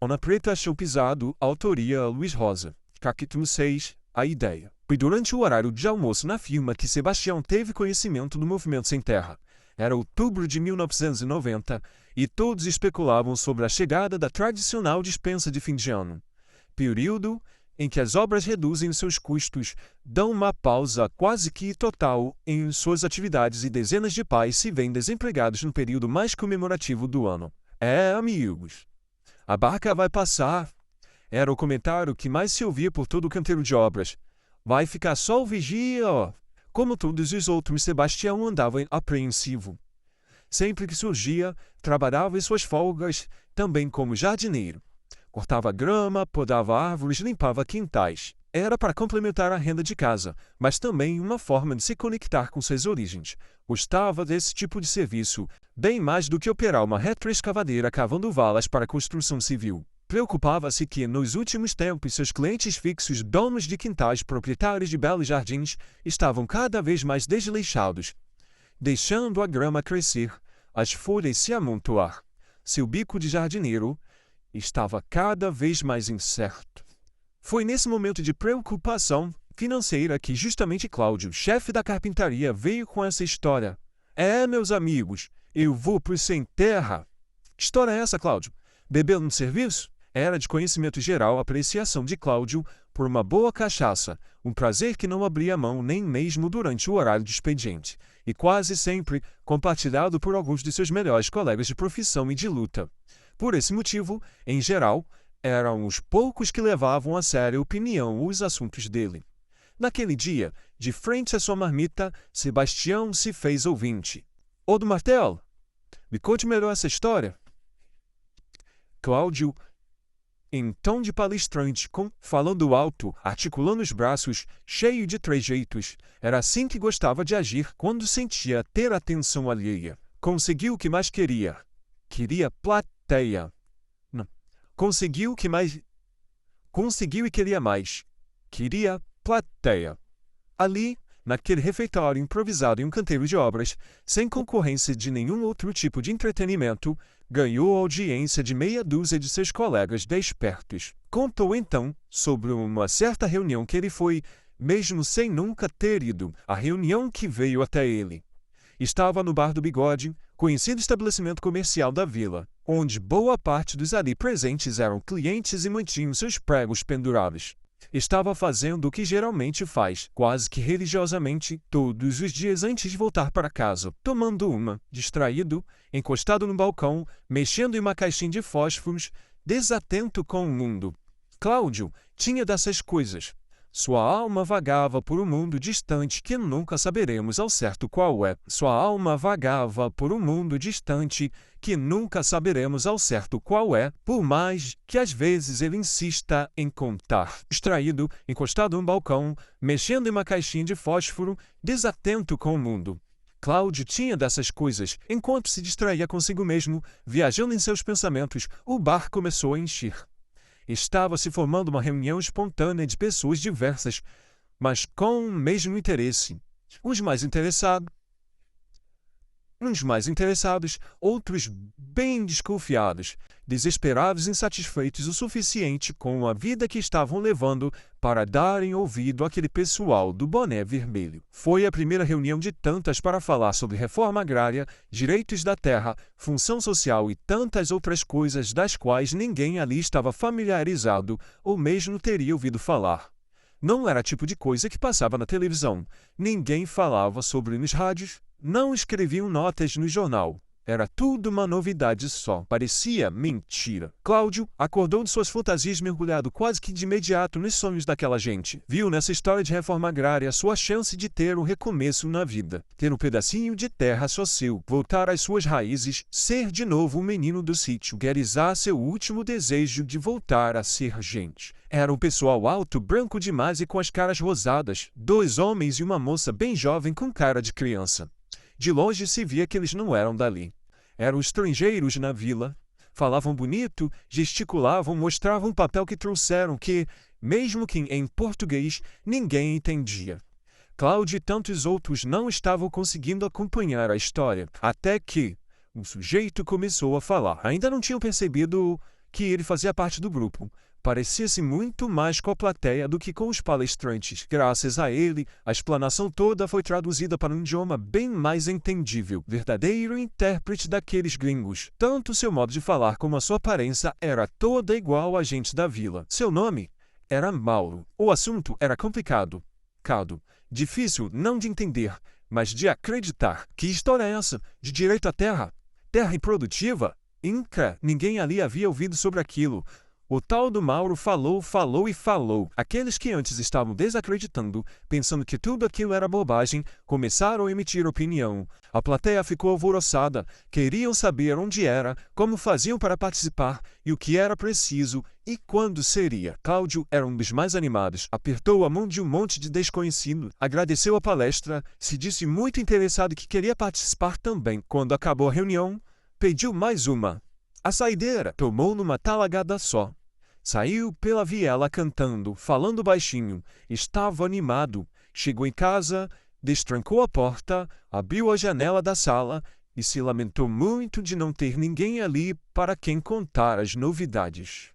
Ana Preta achou pisado, autoria Luiz Rosa. Capítulo 6. A ideia. Foi durante o horário de almoço na firma que Sebastião teve conhecimento do movimento Sem Terra. Era outubro de 1990 e todos especulavam sobre a chegada da tradicional dispensa de fim de ano. Período em que as obras reduzem seus custos, dão uma pausa quase que total em suas atividades e dezenas de pais se veem desempregados no período mais comemorativo do ano. Amigos, a barca vai passar. Era o comentário que mais se ouvia por todo o canteiro de obras. Vai ficar só o vigia, ó. Como todos os outros, Sebastião andava apreensivo. Sempre que surgia, trabalhava em suas folgas, também como jardineiro. Cortava grama, podava árvores, limpava quintais. Era para complementar a renda de casa, mas também uma forma de se conectar com suas origens. Gostava desse tipo de serviço, bem mais do que operar uma retroescavadeira cavando valas para a construção civil. Preocupava-se que, nos últimos tempos, seus clientes fixos, donos de quintais, proprietários de belos jardins, estavam cada vez mais desleixados, deixando a grama crescer, as folhas se amontoar. Seu bico de jardineiro estava cada vez mais incerto. Foi nesse momento de preocupação financeira que justamente Cláudio, chefe da carpintaria, veio com essa história. Meus amigos, eu vou pro Sem Terra. Que história é essa, Cláudio? Bebeu no serviço? Era de conhecimento geral a apreciação de Cláudio por uma boa cachaça, um prazer que não abria mão nem mesmo durante o horário de expediente, e quase sempre compartilhado por alguns de seus melhores colegas de profissão e de luta. Por esse motivo, em geral, eram os poucos que levavam a sério a opinião os assuntos dele. Naquele dia, de frente à sua marmita, Sebastião se fez ouvinte. Ô do Martel, me conte melhor essa história. Cláudio, em tom de palestrante, falando alto, articulando os braços, cheio de trejeitos, era assim que gostava de agir quando sentia ter atenção alheia. Conseguiu o que mais queria. Queria plateia. Não. Conseguiu o que mais... Conseguiu e queria mais. Queria plateia. Ali, naquele refeitório improvisado em um canteiro de obras, sem concorrência de nenhum outro tipo de entretenimento, ganhou a audiência de meia dúzia de seus colegas despertos. Contou então sobre uma certa reunião que ele foi, mesmo sem nunca ter ido, a reunião que veio até ele. Estava no Bar do Bigode, conhecido estabelecimento comercial da vila, onde boa parte dos ali presentes eram clientes e mantinham seus pregos pendurados. Estava fazendo o que geralmente faz, quase que religiosamente, todos os dias antes de voltar para casa, tomando uma, distraído, encostado no balcão, mexendo em uma caixinha de fósforos, desatento com o mundo. Cláudio tinha dessas coisas. Sua alma vagava por um mundo distante que nunca saberemos ao certo qual é. Sua alma vagava por um mundo distante que nunca saberemos ao certo qual é, por mais que às vezes ele insista em contar. Distraído, encostado no balcão, mexendo em uma caixinha de fósforo, desatento com o mundo. Cláudio tinha dessas coisas. Enquanto se distraía consigo mesmo, viajando em seus pensamentos, o bar começou a encher. Estava se formando uma reunião espontânea de pessoas diversas, mas com o mesmo interesse. Uns mais interessados, outros bem desconfiados, desesperados e insatisfeitos o suficiente com a vida que estavam levando para darem ouvido àquele pessoal do boné vermelho. Foi a primeira reunião de tantas para falar sobre reforma agrária, direitos da terra, função social e tantas outras coisas das quais ninguém ali estava familiarizado ou mesmo teria ouvido falar. Não era tipo de coisa que passava na televisão. Ninguém falava sobre nos rádios. Não escreviam notas no jornal. Era tudo uma novidade só. Parecia mentira. Cláudio acordou de suas fantasias mergulhado quase que de imediato nos sonhos daquela gente. Viu nessa história de reforma agrária sua chance de ter um recomeço na vida. Ter um pedacinho de terra só seu. Voltar às suas raízes. Ser de novo um menino do sítio. Realizar seu último desejo de voltar a ser gente. Era um pessoal alto, branco demais e com as caras rosadas. 2 homens e uma moça bem jovem com cara de criança. De longe se via que eles não eram dali. Eram estrangeiros na vila. Falavam bonito, gesticulavam, mostravam um papel que trouxeram que, mesmo que em português, ninguém entendia. Cláudio e tantos outros não estavam conseguindo acompanhar a história, até que um sujeito começou a falar. Ainda não tinham percebido que ele fazia parte do grupo. Parecia-se muito mais com a plateia do que com os palestrantes. Graças a ele, a explanação toda foi traduzida para um idioma bem mais entendível. Verdadeiro intérprete daqueles gringos. Tanto seu modo de falar como a sua aparência era toda igual a gente da vila. Seu nome era Mauro. O assunto era complicado. Difícil não de entender, mas de acreditar. Que história é essa? De direito à terra? Terra improdutiva? Inca, ninguém ali havia ouvido sobre aquilo. O tal do Mauro falou e falou. Aqueles que antes estavam desacreditando, pensando que tudo aquilo era bobagem, começaram a emitir opinião. A plateia ficou alvoroçada. Queriam saber onde era, como faziam para participar e o que era preciso e quando seria. Cláudio era um dos mais animados. Apertou a mão de um monte de desconhecido, agradeceu a palestra, se disse muito interessado e que queria participar também. Quando acabou a reunião, pediu mais uma. A saideira tomou numa talagada só. Saiu pela viela cantando, falando baixinho. Estava animado. Chegou em casa, destrancou a porta, abriu a janela da sala e se lamentou muito de não ter ninguém ali para quem contar as novidades.